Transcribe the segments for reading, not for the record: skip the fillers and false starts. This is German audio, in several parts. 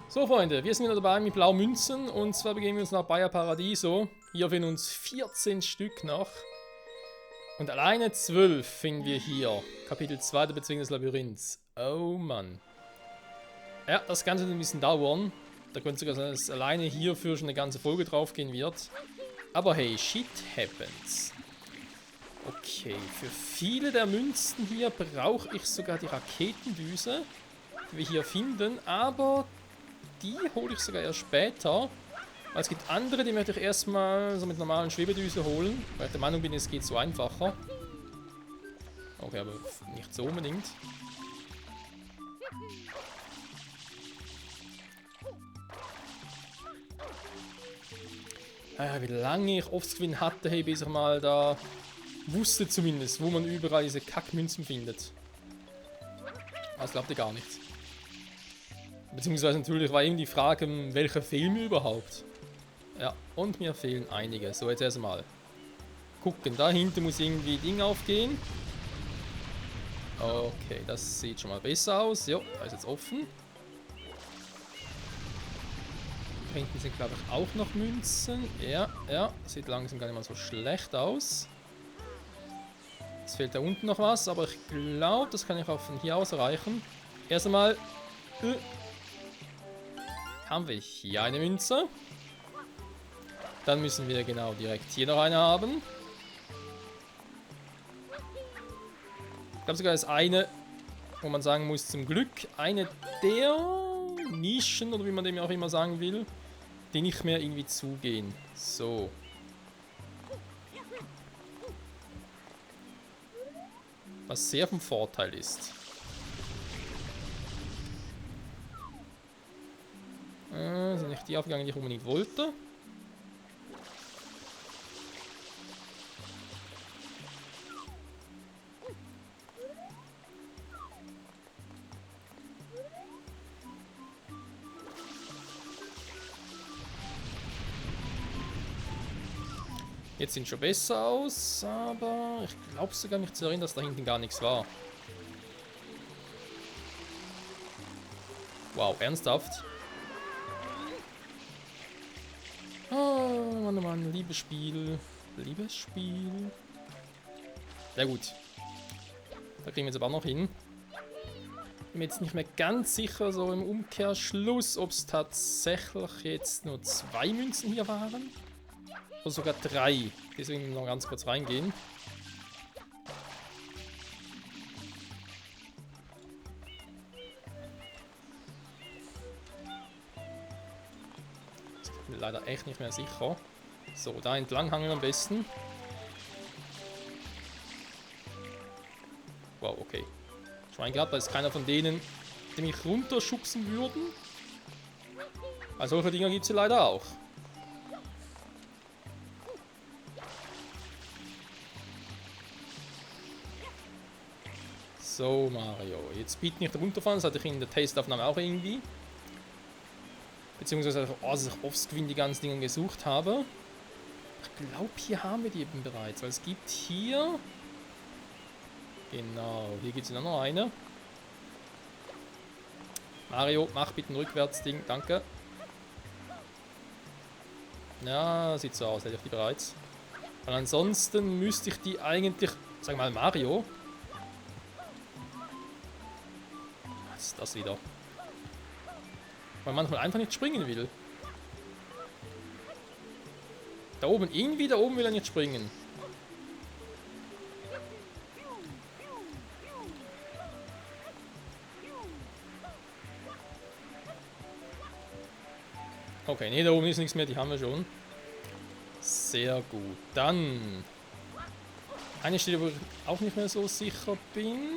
So Freunde, wir sind wieder dabei mit blauen Münzen und zwar begeben wir uns nach Bayer Paradiso. Hier finden uns 14 Stück noch. Und alleine 12 finden wir hier. Kapitel 2 der Bezwingung des Labyrinths. Oh Mann. Ja, das Ganze wird ein bisschen dauern. Da könnte sogar sein, dass alleine hierfür schon eine ganze Folge drauf gehen wird. Aber hey, shit happens. Okay, für viele der Münzen hier brauche ich sogar die Raketendüse, die wir hier finden, aber die hole ich sogar erst später. Weil es gibt andere, die möchte ich erstmal so mit normalen Schwebedüse holen, weil ich der Meinung bin, es geht so einfacher. Okay, aber nicht so unbedingt. Wie lange ich Offscreen hatte, hey, bis ich mal da wusste zumindest, wo man überall diese Kackmünzen findet. Das glaubt ihr gar nicht. Beziehungsweise natürlich war eben die Frage, welcher Film überhaupt. Ja, und mir fehlen einige. So, jetzt erstmal gucken. Da hinten muss irgendwie Ding aufgehen. Okay, das sieht schon mal besser aus. Jo, da ist jetzt offen. Da hinten sind, glaube ich, auch noch Münzen. Ja, sieht langsam gar nicht mal so schlecht aus. Es fehlt da unten noch was, aber ich glaube, das kann ich auch von hier aus erreichen. Erst einmal haben wir hier eine Münze. Dann müssen wir genau direkt hier noch eine haben. Ich glaube sogar, das ist eine, wo man sagen muss, zum Glück eine der Nischen, oder wie man dem auch immer sagen will, die nicht mehr irgendwie zugehen. So. Was sehr vom Vorteil ist. Sind nicht die aufgegangen, die ich unbedingt wollte. Jetzt sieht es schon besser aus, aber ich glaube sogar mich zu erinnern, dass da hinten gar nichts war. Wow, ernsthaft? Oh Mann, oh Mann, liebes Spiel. Liebes Spiel. Sehr gut. Da kriegen wir jetzt aber auch noch hin. Bin mir jetzt nicht mehr ganz sicher, so im Umkehrschluss, ob es tatsächlich jetzt nur 2 Münzen hier waren. Oder sogar 3. Deswegen noch ganz kurz reingehen. Ich bin mir leider echt nicht mehr sicher. So, da entlang hangen am besten. Wow, okay. Schwein gehabt, da ist keiner von denen, die mich runterschubsen würden. Also solche Dinger gibt es ja leider auch. So, Mario. Jetzt bitte nicht runterfahren, das hatte ich in der Testaufnahme auch irgendwie. Beziehungsweise, als ich offscreen die ganzen Dinge gesucht habe. Ich glaube, hier haben wir die eben bereits, weil es gibt hier... Genau, hier gibt es noch eine. Mario, mach bitte ein Rückwärtsding, danke. Ja, sieht so aus, hätte ich die bereits. Und ansonsten müsste ich die eigentlich... Sag mal, Mario... Was ist das wieder? Weil man manchmal einfach nicht springen will. Da oben, irgendwie da oben will er nicht springen. Okay, nee, da oben ist nichts mehr, die haben wir schon. Sehr gut. Dann eine Stelle, wo ich auch nicht mehr so sicher bin.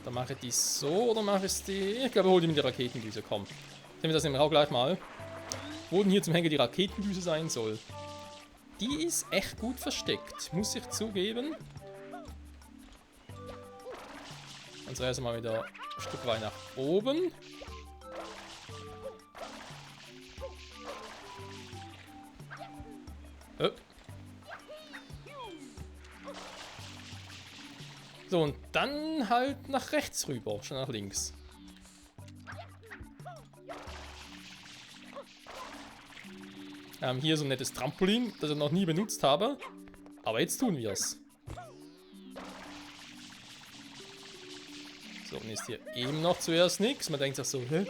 Dann mache ich die so oder mache ich die... Ich glaube, hol die mit der Raketendüse, komm. Sehen wir das nämlich auch gleich mal. Wo denn hier zum Henker die Raketendüse sein soll. Die ist echt gut versteckt, muss ich zugeben. Und so erstmal wieder ein Stück weit nach oben. So, und dann halt nach rechts rüber, schon nach links. Wir haben hier so ein nettes Trampolin, das ich noch nie benutzt habe. Aber jetzt tun wir es. So, und ist hier eben noch zuerst nichts. Man denkt sich so, hä?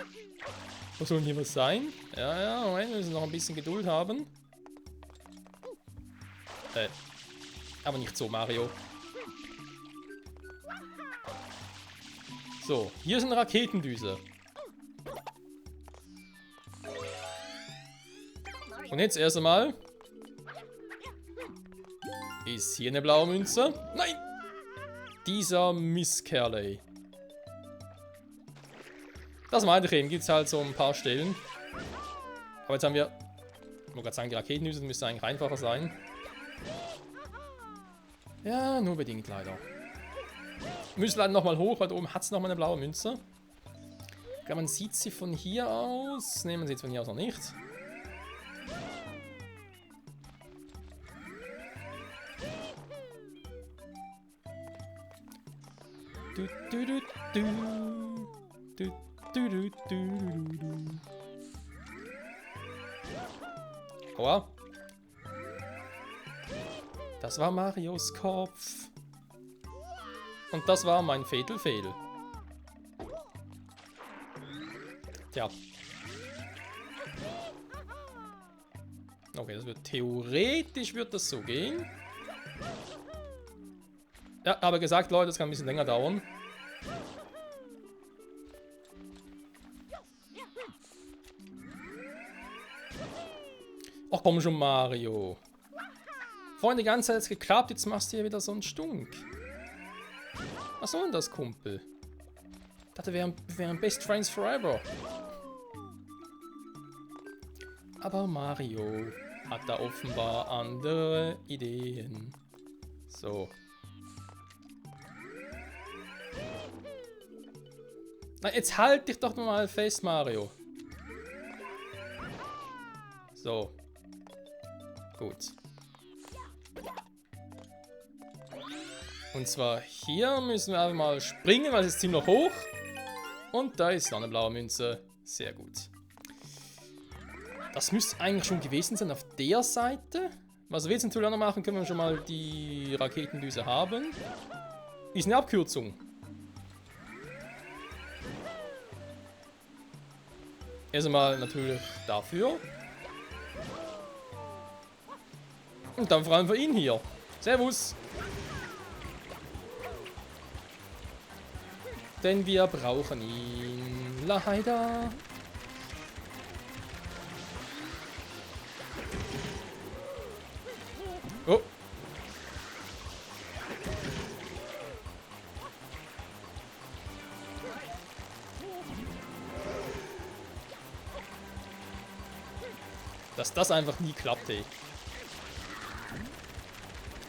Was soll denn hier was sein? Ja, ja, Moment, wir müssen noch ein bisschen Geduld haben. Aber nicht so, Mario. So, hier ist eine Raketendüse. Und jetzt erst einmal. Ist hier eine blaue Münze? Nein! Dieser Misskerl. Das meinte ich eben, gibt es halt so ein paar Stellen. Aber jetzt haben wir. Ich wollte gerade sagen, die Raketendüse müsste eigentlich einfacher sein. Ja, nur bedingt leider. Wir müssen leider nochmal hoch, weil da oben hat es nochmal eine blaue Münze. Ich glaube, man sieht sie von hier aus. Ne, man sieht sie von hier aus noch nicht. Du, du, du, du. Du, du, du, du, du. Aua. Das war Marios Kopf. Und das war mein Fatal Fail. Tja. Okay, das wird theoretisch wird das so gehen. Ja, aber gesagt, Leute, das kann ein bisschen länger dauern. Ach komm schon, Mario. Vorhin die ganze Zeit hat's geklappt, jetzt machst du hier wieder so einen Stunk. Was soll denn das, Kumpel? Ich dachte, wir wären Best Friends Forever. Aber Mario hat da offenbar andere Ideen. So. Na, jetzt halt dich doch mal fest, Mario. So. Gut. Und zwar hier müssen wir einfach mal springen, weil es ist ziemlich hoch. Und da ist noch eine blaue Münze. Sehr gut. Das müsste eigentlich schon gewesen sein auf der Seite. Was wir jetzt natürlich auch noch machen, können wir schon mal die Raketendüse haben. Ist eine Abkürzung. Erstmal natürlich dafür. Und dann vor allem für ihn hier. Servus. Denn wir brauchen ihn leider. Oh. Dass das einfach nie klappt, ey.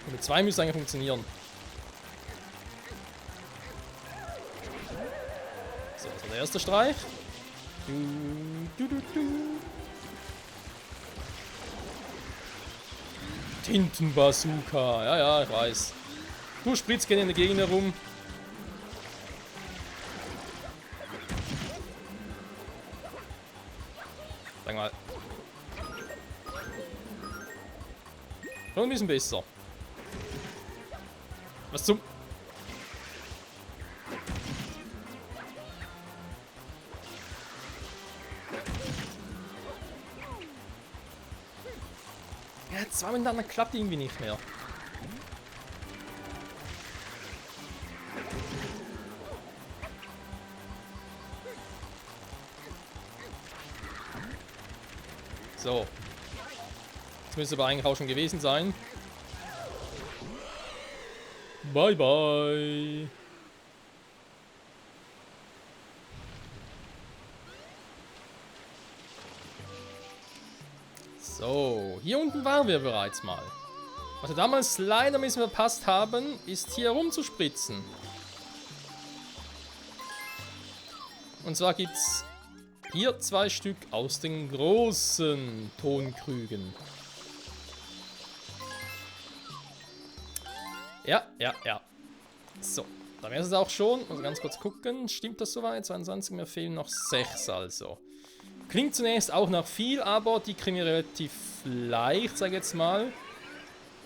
Und mit zwei müsste es eigentlich funktionieren. So, das war der erste Streich. Tintenbazooka. Ja, ja, ich weiß. Du spritzt gerne in der Gegend herum. Sag mal. Schon ein bisschen besser. Was zum... Ja, zwei miteinander klappt irgendwie nicht mehr. So. Das müsste aber eigentlich auch schon gewesen sein. Bye, bye. So, hier unten waren wir bereits mal. Was wir damals leider ein bisschen verpasst haben, ist hier rumzuspritzen. Und zwar gibt es hier 2 Stück aus den großen Tonkrügen. Ja, ja, ja. So, Da wäre es auch schon. Also ganz kurz gucken. Stimmt das soweit? 22, mir fehlen noch 6 also. Klingt zunächst auch nach viel, aber die kriegen wir relativ leicht, sage ich jetzt mal.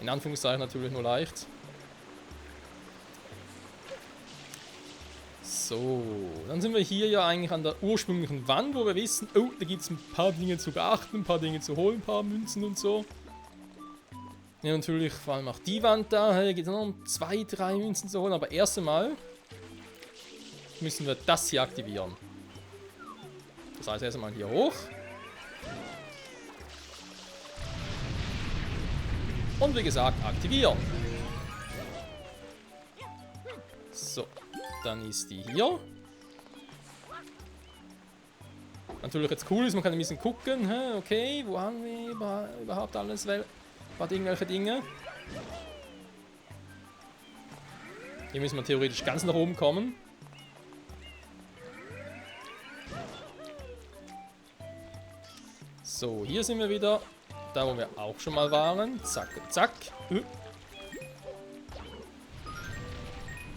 In Anführungszeichen natürlich nur leicht. So, dann sind wir hier ja eigentlich an der ursprünglichen Wand, wo wir wissen, oh, da gibt es ein paar Dinge zu beachten, ein paar Dinge zu holen, ein paar Münzen und so. Ja, natürlich vor allem auch die Wand da, hier geht es noch um 2, 3 Münzen zu holen, aber erst einmal müssen wir das hier aktivieren. Das heißt erst einmal hier hoch. Und wie gesagt, aktivieren. So. Dann ist die hier. Natürlich jetzt cool ist, man kann ein bisschen gucken. Okay, wo haben wir überhaupt alles? Irgendwelche Dinge. Hier müssen wir theoretisch ganz nach oben kommen. So, hier sind wir wieder. Da, wo wir auch schon mal waren. Zack, zack.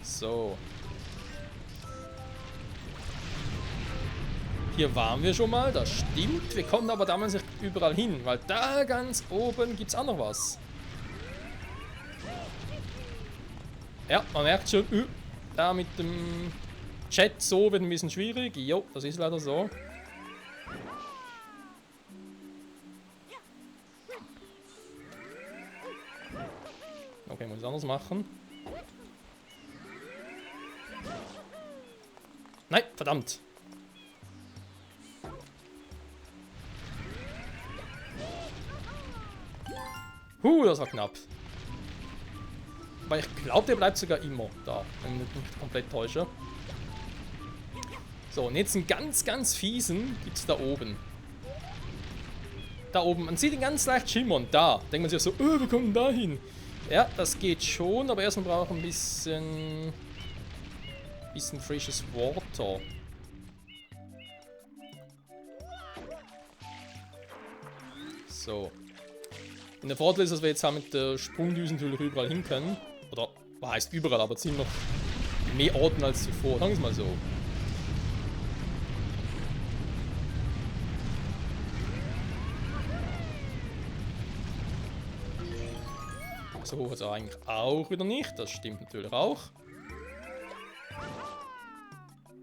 So. Hier waren wir schon mal, das stimmt. Wir konnten aber damals nicht überall hin, weil da ganz oben gibt es auch noch was. Ja, man merkt schon, da mit dem Chat so wird ein bisschen schwierig. Jo, das ist leider so. Okay, muss ich anders machen. Nein, verdammt. Das war knapp. Aber ich glaube, der bleibt sogar immer da, wenn ich mich nicht komplett täusche. So, und jetzt einen ganz, ganz fiesen gibt es da oben. Da oben, man sieht ihn ganz leicht schimmern. Da, denkt man sich so, wir kommen da hin. Ja, das geht schon, aber erstmal braucht man ein bisschen frisches Water. So. Und der Vorteil ist, dass wir jetzt auch mit der Sprungdüse natürlich überall hin können. Oder, was heißt überall, aber ziemlich noch mehr Orten als zuvor. Sagen wir es mal so. So hoch ist er eigentlich auch wieder nicht. Das stimmt natürlich auch.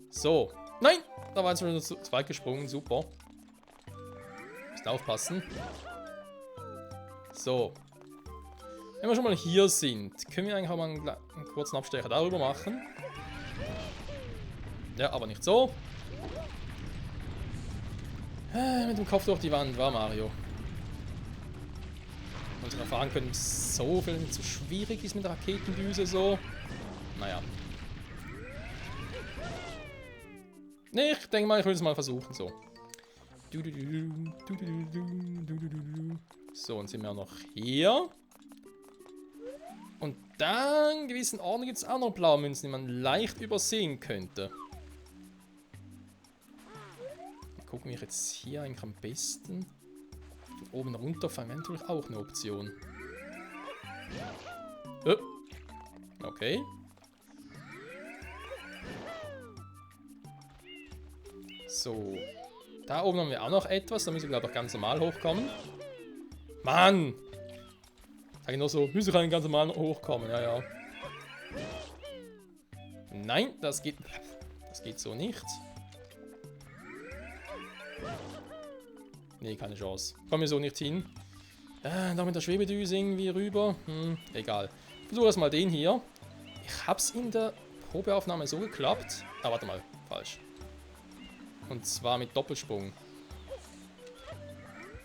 So. Nein! Da war jetzt wieder zu weit gesprungen. Super. Müssen aufpassen. So. Wenn wir schon mal hier sind, können wir eigentlich auch mal einen kurzen Abstecher darüber machen. Ja, aber nicht so. Mit dem Kopf durch die Wand war Mario. Und wir erfahren können, so viel zu schwierig ist mit der Raketendüse so. Naja. Nee, ich denke mal, ich will es mal versuchen so. So, und sind wir noch hier. Und dann in gewissen Orten gibt es auch noch blaue Münzen, die man leicht übersehen könnte. Gucken wir jetzt hier eigentlich am besten. Von oben runterfallen wäre natürlich auch eine Option. Okay. So. Da oben haben wir auch noch etwas. Da müssen wir, glaube ich, ganz normal hochkommen. Mann! Sag ich nur so, müssen wir ganz normal hochkommen. Ja, ja. Nein, das geht so nicht. Nee, keine Chance. Kommen wir so nicht hin. Noch mit der Schwebedüse irgendwie rüber. Egal. Versuche erstmal den hier. Ich hab's in der Probeaufnahme so geklappt. Ah, warte mal. Falsch. Und zwar mit Doppelsprung.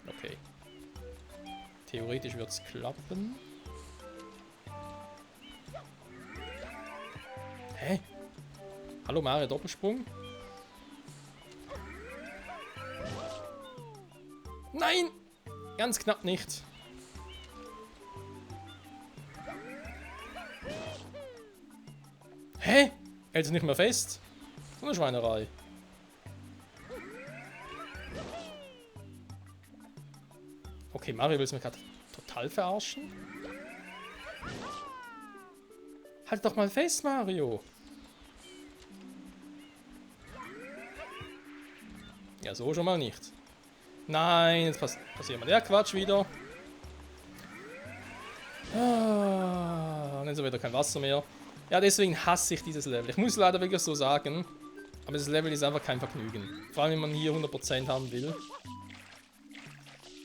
Okay. Theoretisch wird's klappen. Hä? Hallo Mario, Doppelsprung? Nein! Ganz knapp nicht. Hä? Hält es nicht mehr fest? So eine Schweinerei. Okay, Mario will es mir gerade total verarschen. Halt doch mal fest, Mario. Ja, so schon mal nicht. Nein, jetzt passiert mal der Quatsch wieder. Ah, und jetzt ist wieder kein Wasser mehr. Ja, deswegen hasse ich dieses Level. Ich muss leider wirklich so sagen. Aber das Level ist einfach kein Vergnügen. Vor allem, wenn man hier 100% haben will.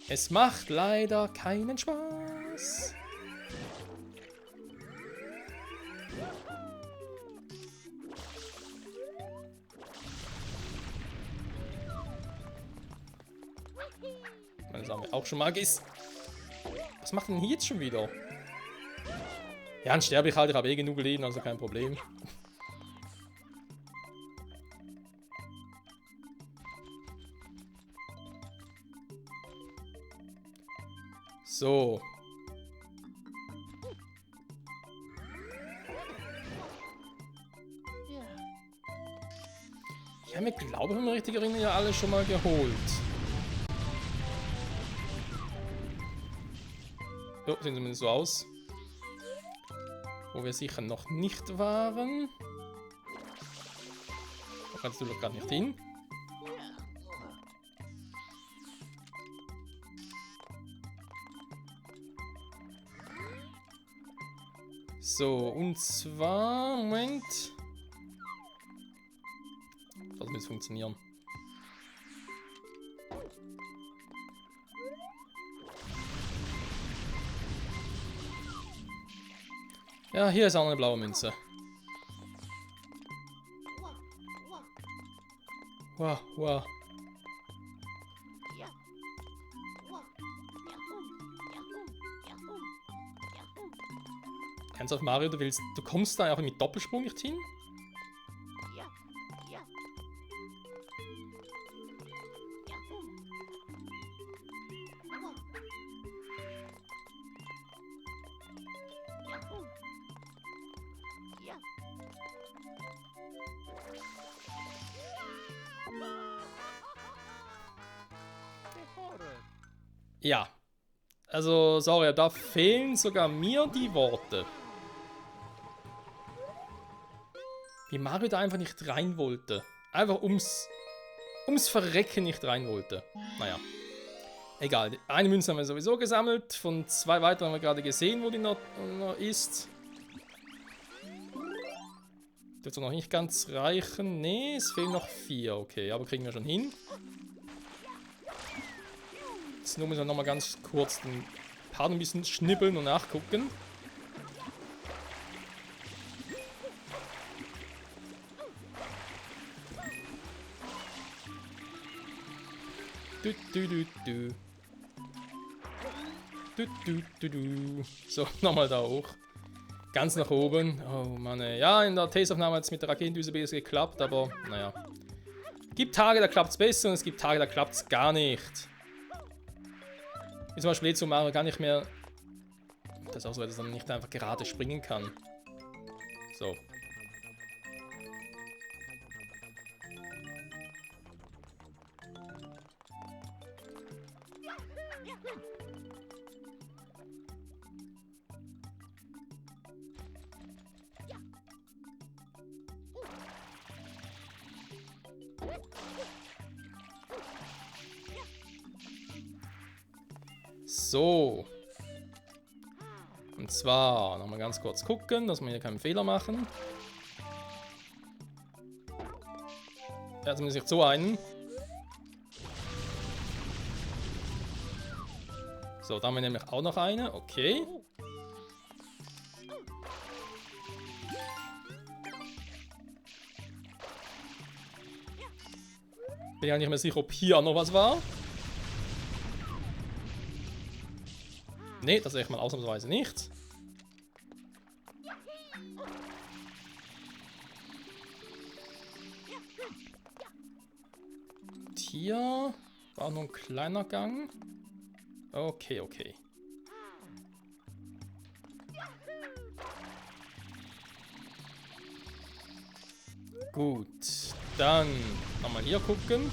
Es macht leider keinen Spaß. Das haben wir auch schon mal Was macht denn hier jetzt schon wieder? Ja, dann sterbe ich halt. Ich habe eh genug Leben, also kein Problem. So. Ich habe mir, glaube ich, wenn ich mich richtig erinnere, ja alle schon mal geholt. So, sehen zumindest so aus. Wo wir sicher noch nicht waren. Da kannst du doch gerade nicht hin. So, und zwar, Moment. Das muss funktionieren. Ja, hier ist auch eine blaue Münze. Wow, wow. Ernsthaft, Mario, du kommst da auch mit Doppelsprung nicht hin? Ja. Also, sorry, da fehlen sogar mir die Worte. Wie Mario da einfach nicht rein wollte. Einfach ums Verrecken nicht rein wollte. Naja. Egal. Eine Münze haben wir sowieso gesammelt. Von 2 weiteren haben wir gerade gesehen, wo die noch ist. Dürfte noch nicht ganz reichen. Nee, es fehlen noch 4. Okay, aber kriegen wir schon hin. Jetzt nur müssen wir nochmal ganz kurz den Part ein bisschen schnippeln und nachgucken. So, nochmal da hoch. Ganz nach oben. Oh Mann, ey. Ja, in der Tasteaufnahme hat es mit der Raketendüse besser geklappt, aber naja. Gibt Tage, da klappt es besser und es gibt Tage, da klappt es gar nicht. Wie zum Beispiel jetzt, wo Mario gar nicht mehr... Das ist auch so, dass er dann nicht einfach gerade springen kann. So. So. Und zwar nochmal ganz kurz gucken, dass wir hier keinen Fehler machen. Ja, zumindest nicht so einen. So, da haben wir nämlich auch noch eine. Okay. Bin ja nicht mehr sicher, ob hier noch was war. Nee, das sehe ich mal ausnahmsweise nicht. Und hier war nur ein kleiner Gang. Okay, okay. Gut, dann nochmal hier gucken.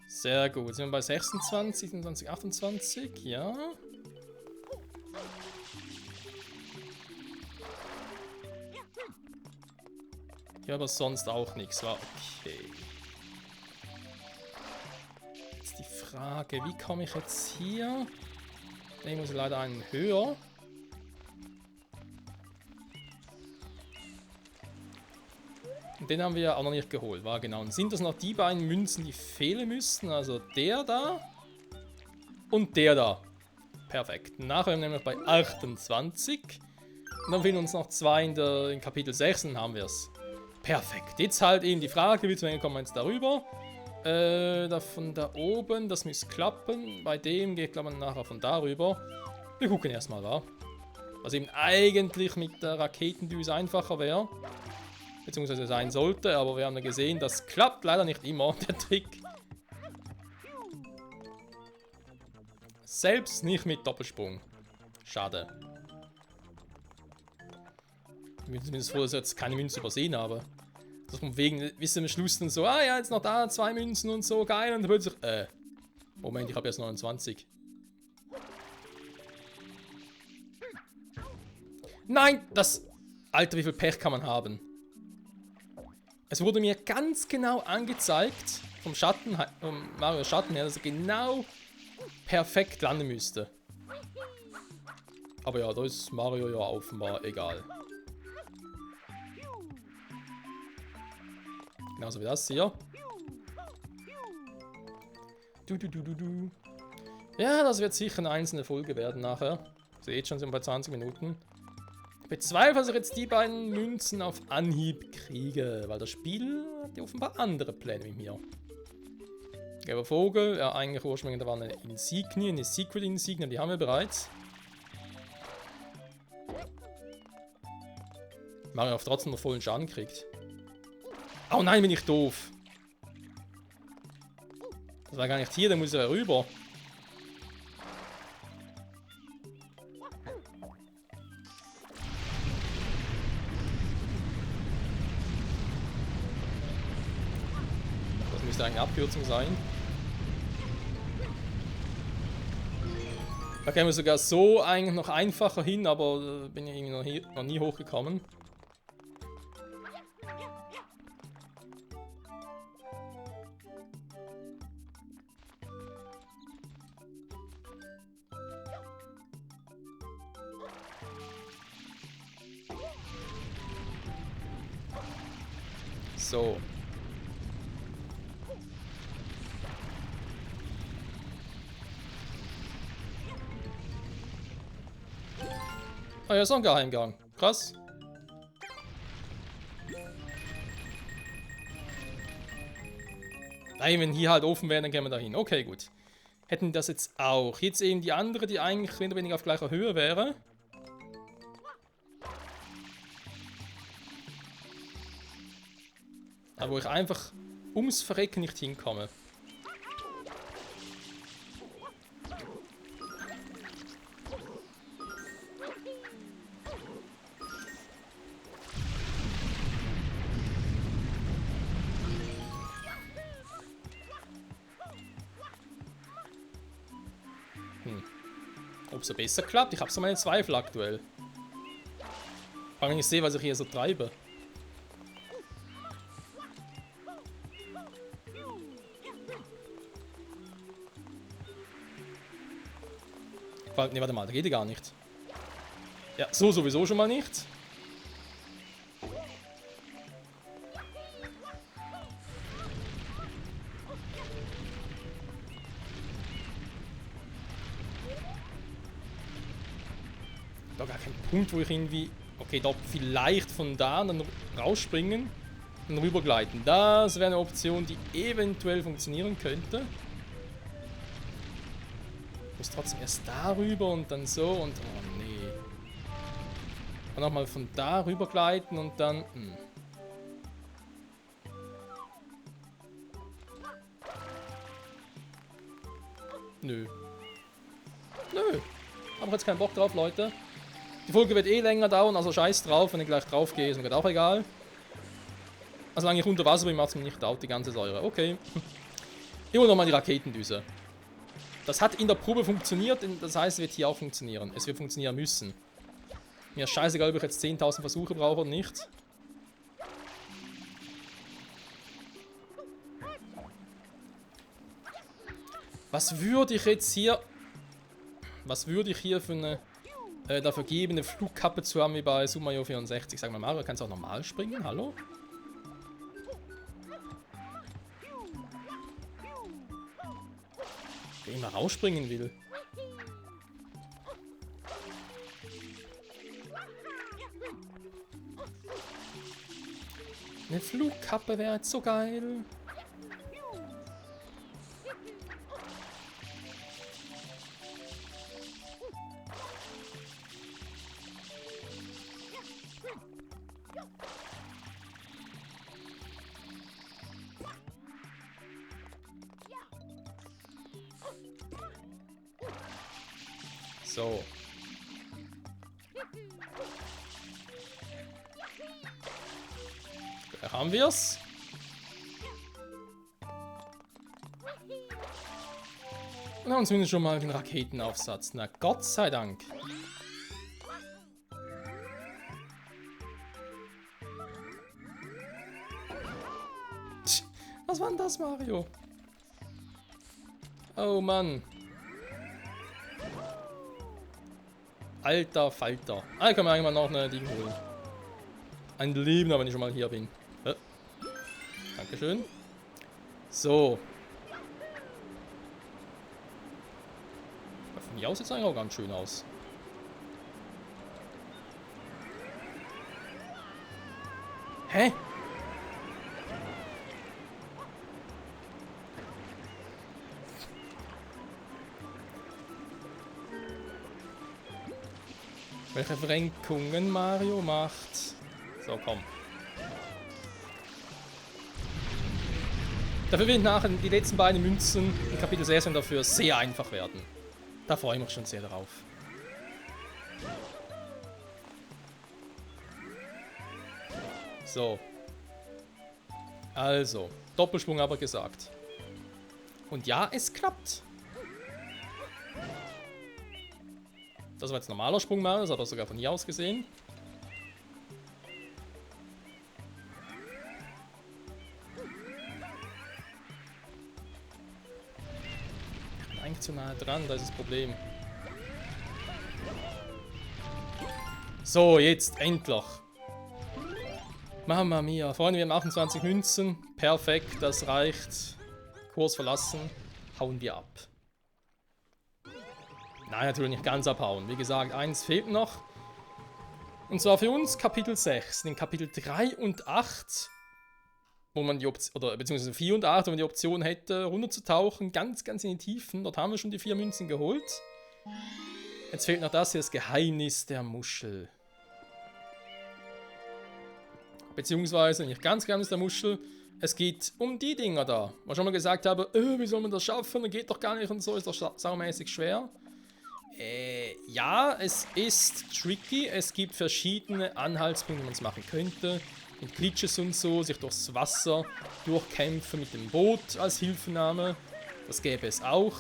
Sehr gut, sind wir bei 26, 27, 28, ja. Hier aber sonst auch nichts war. Okay. Jetzt die Frage, wie komme ich jetzt hier? Ich muss leider einen höher. Und den haben wir ja auch noch nicht geholt, war genau. Und sind das noch die beiden Münzen, die fehlen müssten? Also der da und der da. Perfekt. Nachher haben wir nämlich bei 28. Und dann fehlen uns noch zwei in Kapitel 6 und dann haben wir es. Perfekt. Jetzt halt eben die Frage, wie zu kommen wir jetzt darüber? Von da oben, das müsste klappen. Bei dem geht, glaube ich, nachher von darüber. Wir gucken erstmal, wa? Was eben eigentlich mit der Raketendüse einfacher wäre. Beziehungsweise sein sollte, aber wir haben ja gesehen, das klappt leider nicht immer, der Trick. Selbst nicht mit Doppelsprung. Schade. Ich bin zumindest froh, dass ich jetzt keine Münze übersehen habe. Das von wegen, wisst ihr, am Schluss dann so, ah ja, jetzt noch da, 2 Münzen und so, geil. Und dann plötzlich, Moment, ich habe erst 29. Nein, das... Alter, wie viel Pech kann man haben? Es wurde mir ganz genau angezeigt, vom Mario Schatten her, dass er genau perfekt landen müsste. Aber ja, da ist Mario ja offenbar egal. Genauso wie das hier. Ja, das wird sicher eine einzelne Folge werden nachher. Seht schon, sind wir bei 20 Minuten. Ich bezweifle, dass ich jetzt die beiden Münzen auf Anhieb kriege, weil das Spiel hat ja offenbar andere Pläne mit mir. Gelber Vogel, ja eigentlich ursprünglich, da war eine Insignie, eine Secret Insignie, die haben wir bereits. Mario auf trotzdem noch vollen Schaden kriegt. Oh nein, bin ich doof. Das war gar nicht hier, da muss er rüber. Das müsste eigentlich eine Abkürzung sein. Da kämen wir sogar so eigentlich noch einfacher hin, aber bin ich irgendwie noch nie hochgekommen. So. Ah ja, ist noch ein Geheimgang. Krass. Nein, wenn hier halt offen wäre, dann gehen wir da hin. Okay, gut. Hätten das jetzt auch. Jetzt eben die andere, die eigentlich mehr oder weniger auf gleicher Höhe wäre. Aber wo ich einfach ums Verrecken nicht hinkomme. Ob es so besser klappt? Ich habe so meine Zweifel aktuell. Vor allem, wenn ich sehe, was ich hier so treibe. Ne, warte mal, da geht ja gar nicht. Ja, so sowieso schon mal nicht. Da gar kein Punkt, wo ich irgendwie... Okay, da vielleicht von da dann rausspringen und rübergleiten. Das wäre eine Option, die eventuell funktionieren könnte. Ich muss trotzdem erst darüber und dann so und... Oh nee. Und nochmal von da rüber gleiten und dann... Nö. Nö. Hab jetzt keinen Bock drauf, Leute. Die Folge wird eh länger dauern, also scheiß drauf, wenn ich gleich drauf gehe, ist mir auch egal. Also solange ich unter Wasser bin, macht es mir nicht out, die ganze Säure. Okay. Ich hole nochmal die Raketendüse. Das hat in der Probe funktioniert, das heißt, es wird hier auch funktionieren. Es wird funktionieren müssen. Mir ist scheißegal, ob ich jetzt 10.000 Versuche brauche oder nicht. Was würde ich jetzt hier... Was würde ich hier für eine... dafür geben, eine Flugkappe zu haben wie bei Super Mario 64? Sag mal, Mario, kannst du auch normal springen? Hallo? Wer immer rausspringen will. Eine Flugkappe wäre jetzt so geil. So. Da haben wir's. Und haben zumindest schon mal den Raketenaufsatz. Na Gott sei Dank. Tch, was war denn das, Mario? Oh Mann. Alter Falter. Ah, ich kann mir irgendwann noch eine Ding holen. Ein Leben, wenn ich schon mal hier bin. Dankeschön. So. Von hier aus sieht es eigentlich auch ganz schön aus. Hä? Welche Verrenkungen Mario macht. So, komm. Dafür werden nachher die letzten beiden Münzen in Kapitel 6 dafür sehr einfach werden. Da freue ich mich schon sehr darauf. So. Also, Doppelsprung aber gesagt. Und ja, es klappt. Das war jetzt ein normaler Sprung mal, das hat er sogar von hier aus gesehen. Ich bin eigentlich zu nahe dran, da ist das Problem. So, jetzt endlich. Mamma mia. Freunde, wir haben 28 Münzen. Perfekt, das reicht. Kurs verlassen. Hauen wir ab. Nein, natürlich nicht ganz abhauen. Wie gesagt, eins fehlt noch. Und zwar für uns Kapitel 6. In Kapitel 3 und 8, wo man die Option, oder beziehungsweise 4 und 8, wo man die Option hätte, runterzutauchen, ganz in die Tiefen. Dort haben wir schon die 4 Münzen geholt. Jetzt fehlt noch das hier, das Geheimnis der Muschel. Beziehungsweise nicht ganz Geheimnis der Muschel. Es geht um die Dinger da. Wo ich schon mal gesagt habe, wie soll man das schaffen? Das geht doch gar nicht und so, ist doch saumäßig schwer. Ja, es ist tricky. Es gibt verschiedene Anhaltspunkte, wie man es machen könnte. Mit Glitches und so, sich durchs Wasser durchkämpfen mit dem Boot als Hilfenahme. Das gäbe es auch,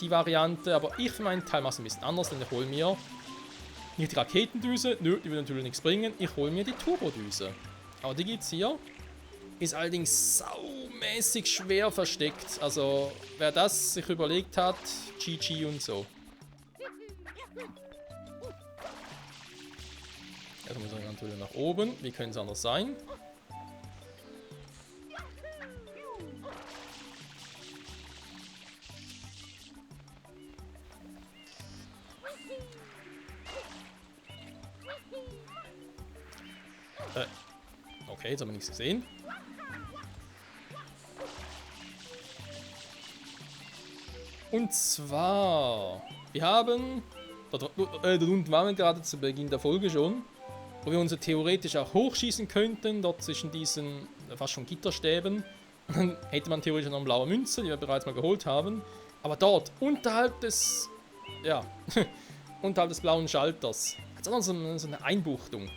die Variante. Aber ich für meinen Teil mache es ein bisschen anders, denn ich hole mir nicht die Raketendüse. Nö, die will natürlich nichts bringen. Ich hole mir die Turbodüse. Aber die gibt's hier. Ist allerdings saumäßig schwer versteckt. Also, wer das sich überlegt hat, GG und so. Jetzt müssen wir natürlich nach oben. Wie könnte es anders sein? Okay, jetzt haben wir nichts gesehen. Und zwar, wir haben, dort unten waren wir gerade zu Beginn der Folge schon, wo wir uns theoretisch auch hochschießen könnten, dort zwischen diesen fast schon Gitterstäben. Und dann hätte man theoretisch noch eine blaue Münze, die wir bereits mal geholt haben. Aber dort, unterhalb des, ja, unterhalb des blauen Schalters, hat es auch noch so eine Einbuchtung.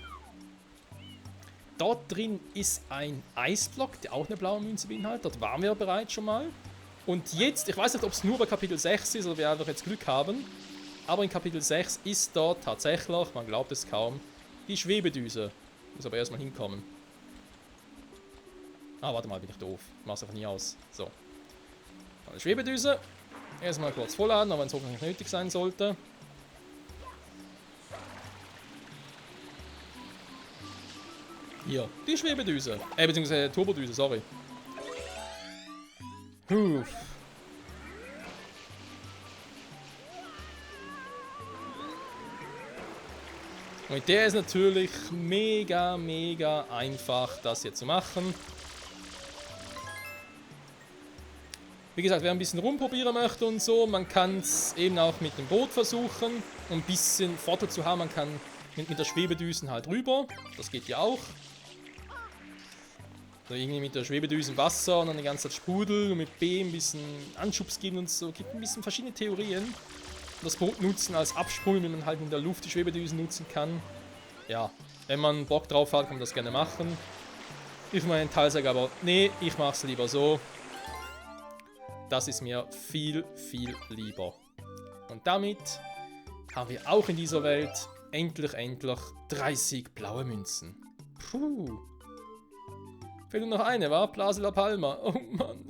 Dort drin ist ein Eisblock, der auch eine blaue Münze beinhaltet. Dort waren wir bereits schon mal. Und jetzt, ich weiß nicht, ob es nur bei Kapitel 6 ist oder wir einfach jetzt Glück haben, aber in Kapitel 6 ist dort tatsächlich, man glaubt es kaum, die Schwebedüse. Muss aber erstmal hinkommen. Ah, warte mal, bin ich doof. Ich mach's einfach nie aus. So. Eine Schwebedüse. Erstmal kurz vollladen, aber wenn es hoffentlich nötig sein sollte. Hier, die Schwebedüse. Beziehungsweise Turbodüse, sorry. Und mit der ist natürlich mega, mega einfach, das hier zu machen. Wie gesagt, wer ein bisschen rumprobieren möchte und so, man kann es eben auch mit dem Boot versuchen, um ein bisschen Vorteil zu haben. Man kann mit der Schwebedüsen halt rüber, das geht ja auch. Also irgendwie mit der Schwebedüse im Wasser und dann die ganze Zeit sprudeln und mit B ein bisschen Anschubs geben und so. Es gibt ein bisschen verschiedene Theorien. Das Boot nutzen als Absprung, wenn man halt in der Luft die Schwebedüsen nutzen kann. Ja, wenn man Bock drauf hat, kann man das gerne machen. Ich für meinen Teil sage aber, nee, ich mache es lieber so. Das ist mir viel, viel lieber. Und damit haben wir auch in dieser Welt endlich 30 blaue Münzen. Puh. Fehlt nur noch eine, wa? Plaza La Palma. Oh Mann,